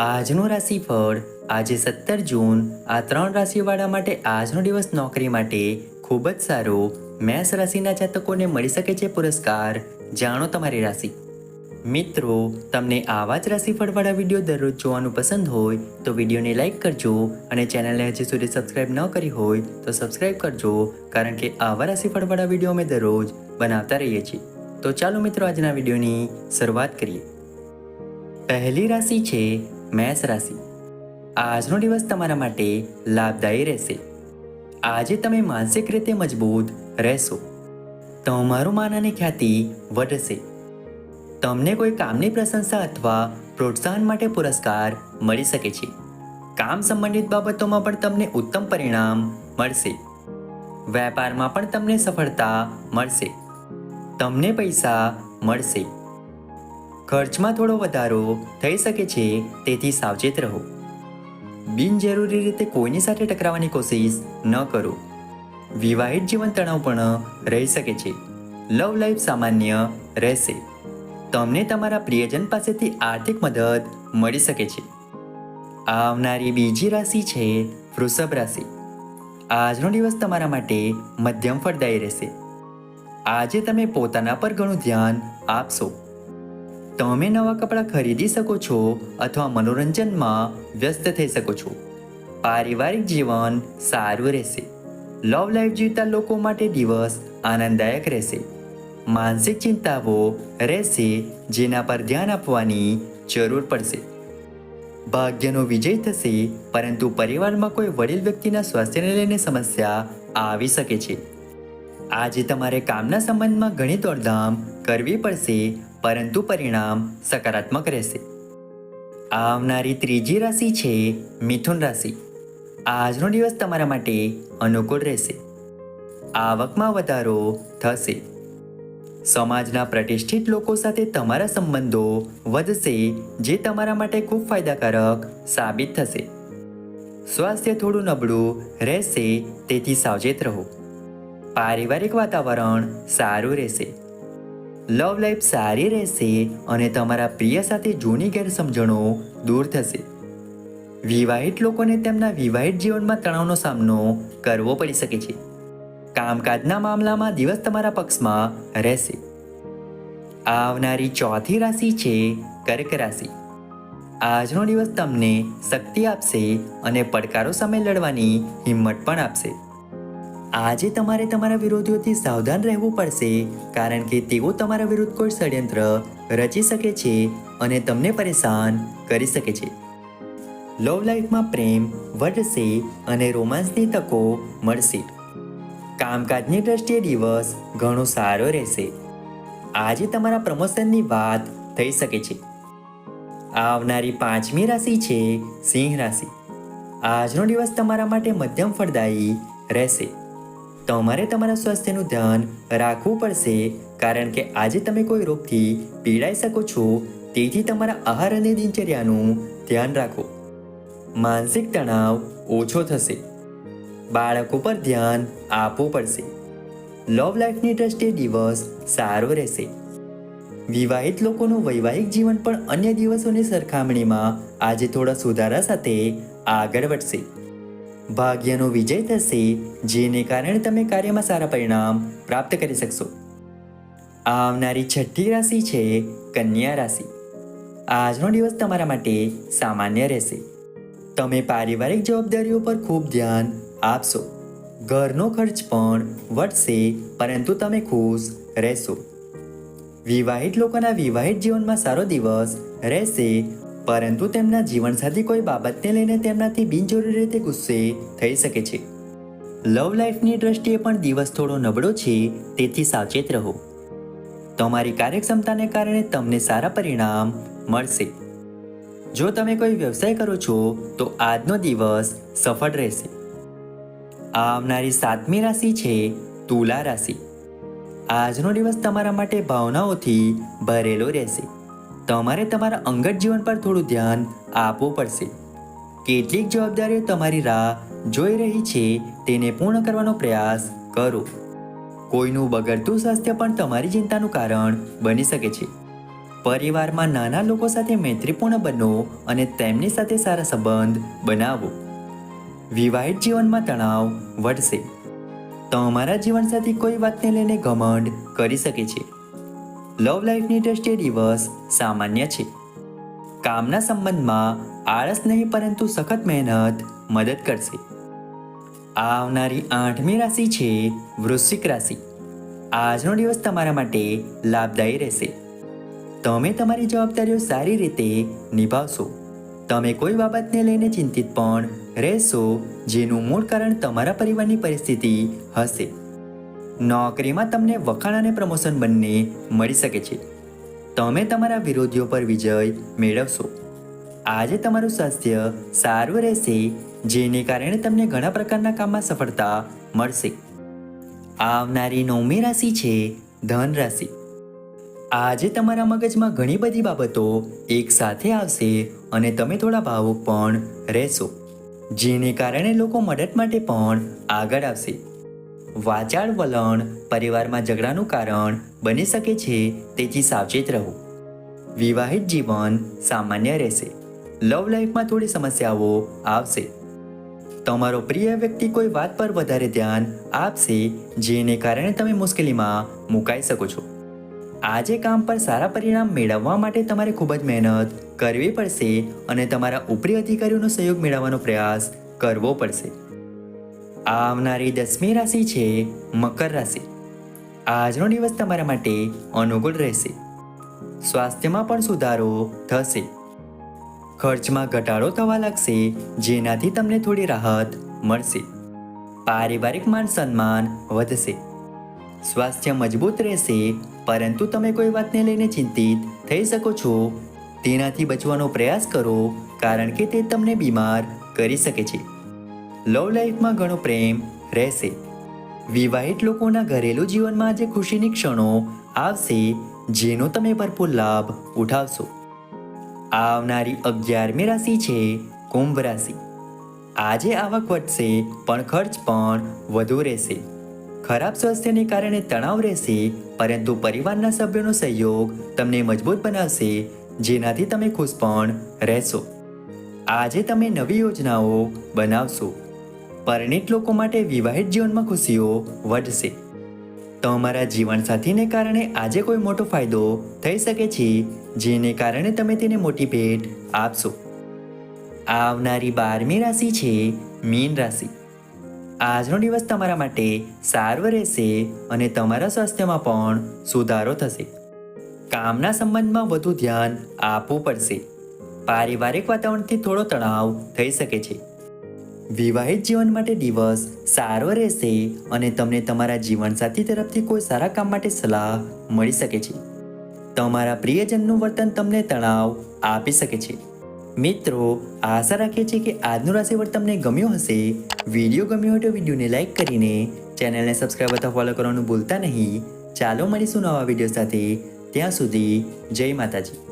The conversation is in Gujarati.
આજનું રાશિફળ આજે 17 જૂન આ 3 રાશિવાળા માટે આજનો દિવસ નોકરી માટે ખૂબ જ સારો. મેષ રાશિના જાતકોને મળી શકે છે પુરસ્કાર. જાણો તમારી રાશિ. મિત્રો, તમને આવા જ રાશિફળવાળા વિડીયો દરરોજ જોવાનું પસંદ હોય તો વિડીયોને લાઈક કરજો અને ચેનલને હજી સુધી સબસ્ક્રાઇબ ન કરી હોય તો સબસ્ક્રાઇબ કરજો, કારણ કે આવા રાશિફળવાળા વિડીયો અમે દરરોજ બનાવતા રહીએ છીએ. તો ચાલો મિત્રો, આજના વિડીયોની શરૂઆત કરીએ. પહેલી રાશિ છે મેષ રાશિ. આજનો દિવસ તમારા માટે લાભદાયી રહેશે. આજે તમે માનસિક રીતે મજબૂત રહેશો. તમારું માન અને ખ્યાતિ વધશે. તમને કોઈ કામની પ્રશંસા અથવા પ્રોત્સાહન માટે પુરસ્કાર મળી શકે છે. કામ સંબંધિત બાબતોમાં પણ તમને ઉત્તમ પરિણામ મળશે. વેપારમાં પણ તમને સફળતા મળશે. તમને પૈસા મળશે. ખર્ચમાં થોડો વધારો થઈ શકે છે, તેથી સાવચેત રહો. બિનજરૂરી રીતે કોઈની સાથે ટકરાવવાની કોશિશ ન કરો. વિવાહિત જીવન તણાવપૂર્ણ રહી શકે છે. લવ લાઈફ સામાન્ય રહેશે. તમને તમારા પ્રિયજન પાસેથી આર્થિક મદદ મળી શકે છે. આવનારી બીજી રાશિ છે વૃષભ રાશિ. આજનો દિવસ તમારા માટે મધ્યમ ફળદાયી રહેશે. આજે તમે પોતાના પર ઘણું ધ્યાન આપશો. તમે નવા કપડાં ખરીદી શકો છો અથવા મનોરંજનમાં વ્યસ્ત થઈ શકો છો. પારિવારિક જીવન સારું રહેશે. લવ લાઈફ જીવતા લોકો માટે દિવસ આનંદદાયક રહેશે. માનસિક ચિંતાઓ રહેશે, જેના પર ધ્યાન આપવાની જરૂર પડશે. ભાગ્યનો વિજય થશે, પરંતુ પરિવારમાં કોઈ વડીલ વ્યક્તિના સ્વાસ્થ્યને લઈને સમસ્યા આવી શકે છે. આજે તમારે કામના સંબંધમાં ઘણી દોડધામ કરવી પડશે, પરંતુ પરિણામ સકારાત્મક રહેશે. આવનારી ત્રીજી રાશિ છે મિથુન રાશિ. આજનો દિવસ તમારા માટે અનુકૂળ રહેશે. આવકમાં વધારો થશે. સમાજના પ્રતિષ્ઠિત લોકો સાથે તમારા સંબંધો વધશે, જે તમારા માટે ખૂબ ફાયદાકારક સાબિત થશે. સ્વાસ્થ્ય થોડું નબળું રહેશે, તેથી સાવચેત રહો. પારિવારિક વાતાવરણ સારું રહેશે. લવ લાઈફ સારી રહેશે અને તમારા પ્રિય સાથે જૂની ગેરસમજણો દૂર થશે. વિવાહિત લોકોને તેમના વિવાહિત જીવનમાં તણાવનો સામનો કરવો પડી શકે છે. કામકાજના મામલામાં દિવસ તમારા પક્ષમાં રહેશે. આવનારી ચોથી રાશિ છે કર્ક રાશિ. આજનો દિવસ તમને શક્તિ આપશે અને પડકારો સામે લડવાની હિંમત પણ આપશે. આજે તમારે તમારા વિરોધીઓથી સાવધાન રહેવું પડશે, કારણ કે તેઓ તમારા વિરુદ્ધ કોઈ ષડયંત્ર રચી શકે છે અને તમને પરેશાન કરી શકે છે. લવ લાઈફમાં પ્રેમ વધશે અને રોમાન્સની તકો મળશે. કામકાજની દ્રષ્ટિએ દિવસ ઘણો સારો રહેશે. આજે તમારા પ્રમોશનની વાત થઈ શકે છે. આવનારી પાંચમી રાશિ છે સિંહ રાશિ. આજનો દિવસ તમારા માટે મધ્યમ ફળદાયી રહેશે. તમારે તમારા સ્વાસ્થ્યનું ધ્યાન રાખવું પડશે, કારણ કે આજે તમે કોઈ રોગથી પીડાઈ શકો છો, તેથી તમારા આહાર અને દિનચર્યાનું ધ્યાન રાખો. માનસિક તણાવ ઓછો થશે. બાળકો પર ધ્યાન આપવું પડશે. લવ લાઈફની દ્રષ્ટિએ દિવસ સારો રહેશે. વિવાહિત લોકોનું વૈવાહિક જીવન પણ અન્ય દિવસોની સરખામણીમાં આજે થોડા સુધારા સાથે આગળ વધશે. ભાગ્યનો વિજય થશે, જેને કારણે તમે કાર્યમાં સારા પરિણામ પ્રાપ્ત કરી શકશો. આવનારી છઠ્ઠી રાશિ છે કન્યા રાશિ. આજનો દિવસ તમારા માટે સામાન્ય રહેશે. તમે પારિવારિક જવાબદારીઓ પર ખૂબ ધ્યાન આપશો. ઘરનો ખર્ચ પણ વધશે, પરંતુ તમે ખુશ રહેશો. વિવાહિત લોકોના વિવાહિત જીવનમાં સારો દિવસ રહેશે, પરંતુ તેમના જીવનસાથી કોઈ બાબતને લઈને તેમનાથી બિનજરૂરી રીતે ગુસ્સે થઈ શકે છે. લવ લાઈફની દ્રષ્ટિએ પણ દિવસ થોડો નબળો છે, તેથી સાવચેત રહો. તમારી કાર્યક્ષમતાને કારણે તમને સારા પરિણામ મળશે. જો તમે કોઈ વ્યવસાય કરો છો તો આજનો દિવસ સફળ રહેશે. આવનારી સાતમી રાશિ છે તુલા રાશિ. આજનો દિવસ તમારા માટે ભાવનાઓથી ભરેલો રહેશે. તમારે તમારા અંગત જીવન પર થોડું ધ્યાન આપવું પડશે. કેટલીક જવાબદારીઓ તમારી રાહ જોઈ રહી છે, તેને પૂર્ણ કરવાનો પ્રયાસ કરો. કોઈનું બગડતું સ્વાસ્થ્ય પણ તમારી ચિંતાનું કારણ બની શકે છે. પરિવારમાં નાના લોકો સાથે મૈત્રીપૂર્ણ બનો અને તેમની સાથે સારા સંબંધ બનાવો. વિવાહિત જીવનમાં તણાવ વધશે. તમારા જીવનસાથી કોઈ વાતને લઈને ઘમંડ કરી શકે છે. લવ લાઈફની દ્રષ્ટિએ દિવસ સામાન્ય છે. કામના સંબંધમાં આળસ નહીં પરંતુ સખત મહેનત મદદ કરશે. આવનારી 8મી રાશિ છે વૃશ્ચિક રાશિ. આજનો દિવસ તમારા માટે લાભદાયી રહેશે. તમે તમારી જવાબદારીઓ સારી રીતે નિભાવશો. તમે કોઈ બાબતને લઈને ચિંતિત પણ રહેશો જેનું મૂળ કારણ તમારા પરિવારની પરિસ્થિતિ હશે. નોકરીમાં તમને વખાણ અને પ્રમોશન બંને મળી શકે છે. તમે તમારા વિરોધીઓ પર વિજય મેળવશો. આજે તમારું સ્વાસ્થ્ય સારું રહેશે જેને કારણે તમને ઘણા પ્રકારના કામમાં સફળતા મળશે. આવનારી 9મી રાશિ છે ધન રાશિ. આજે તમારા મગજમાં ઘણી બધી બાબતો એક સાથે આવશે અને તમે થોડા ભાવુક પણ રહેશો જેને કારણે લોકો મદદ માટે પણ આગળ આવશે. વાચાળ વલણ પરિવારમાં ઝઘડાનું કારણ બની શકે છે તેથી સાવચેત રહો. વિવાહિત જીવન સામાન્ય રહેશે. લવ લાઈફમાં થોડી સમસ્યાઓ આવશે. તમારો પ્રિય વ્યક્તિ કોઈ વાત પર વધારે ધ્યાન આપશે જેને કારણે તમે મુશ્કેલીમાં મુકાઈ શકો છો. આજે કામ પર સારા પરિણામ મેળવવા માટે તમારે ખૂબ જ મહેનત કરવી પડશે અને તમારા ઉપરી અધિકારીઓનો સહયોગ મેળવવાનો પ્રયાસ કરવો પડશે. આવનારી 10મી રાશિ છે મકર રાશિ. આજનો દિવસ તમારા માટે અનુકૂળ રહેશે. સ્વાસ્થ્યમાં પણ સુધારો થશે. ખર્ચમાં ઘટાડો થવા લાગશે જેનાથી તમને થોડી રાહત મળશે. પારિવારિક માન સન્માન વધશે. સ્વાસ્થ્ય મજબૂત રહેશે પરંતુ તમે કોઈ વાતને લઈને ચિંતિત થઈ શકો છો. તેનાથી બચવાનો પ્રયાસ કરો કારણ કે તે તમને બીમાર કરી શકે છે. લવ લાઈફમાં ઘણો પ્રેમ રહેશે. વિવાહિત લોકોના ઘરેલું જીવનમાં આજે ખુશીની ક્ષણો આવશે જેનો તમે ભરપૂર લાભ ઉઠાવશો. આવનારી 11મી રાશિ છે કુંભ રાશિ. આજે આવક વધશે પણ ખર્ચ પણ વધુ રહેશે. ખરાબ સ્વાસ્થ્યને કારણે તણાવ રહેશે પરંતુ પરિવારના સભ્યોનો સહયોગ તમને મજબૂત બનાવશે જેનાથી તમે ખુશ પણ રહેશો. આજે તમે નવી યોજનાઓ બનાવશો. પરિણીત લોકો માટે વિવાહિત જીવનમાં ખુશીઓ વધશે. તમારા જીવનસાથીને કારણે આજે કોઈ મોટો ફાયદો થઈ શકે છે જેને કારણે તમે તેને મોટી ભેટ આપશો. આવનારી 12મી રાશિ છે મીન રાશિ. આજનો દિવસ તમારા માટે સારો રહેશે અને તમારા સ્વાસ્થ્યમાં પણ સુધારો થશે. કામના સંબંધમાં વધુ ધ્યાન આપવું પડશે. પારિવારિક વાતાવરણથી થોડો તણાવ થઈ શકે છે. વિવાહિત જીવન માટે દિવસ સારો રહેશે અને તમને તમારા જીવનસાથી તરફથી કોઈ સારા કામ માટે સલાહ મળી શકે છે. તમારા પ્રિયજનનું વર્તન તમને તણાવ આપી શકે છે. મિત્રો, આશા રાખીએ છીએ કે આજનું રાશિફળ તમને ગમ્યું હશે. વિડીયો ગમ્યો હોય તો વિડીયોને લાઈક કરીને ચેનલને સબસ્ક્રાઈબ અથવા ફોલો કરવાનું ભૂલતા નહીં. ચાલો મળીશું નવા વિડીયો સાથે. ત્યાં સુધી જય માતાજી.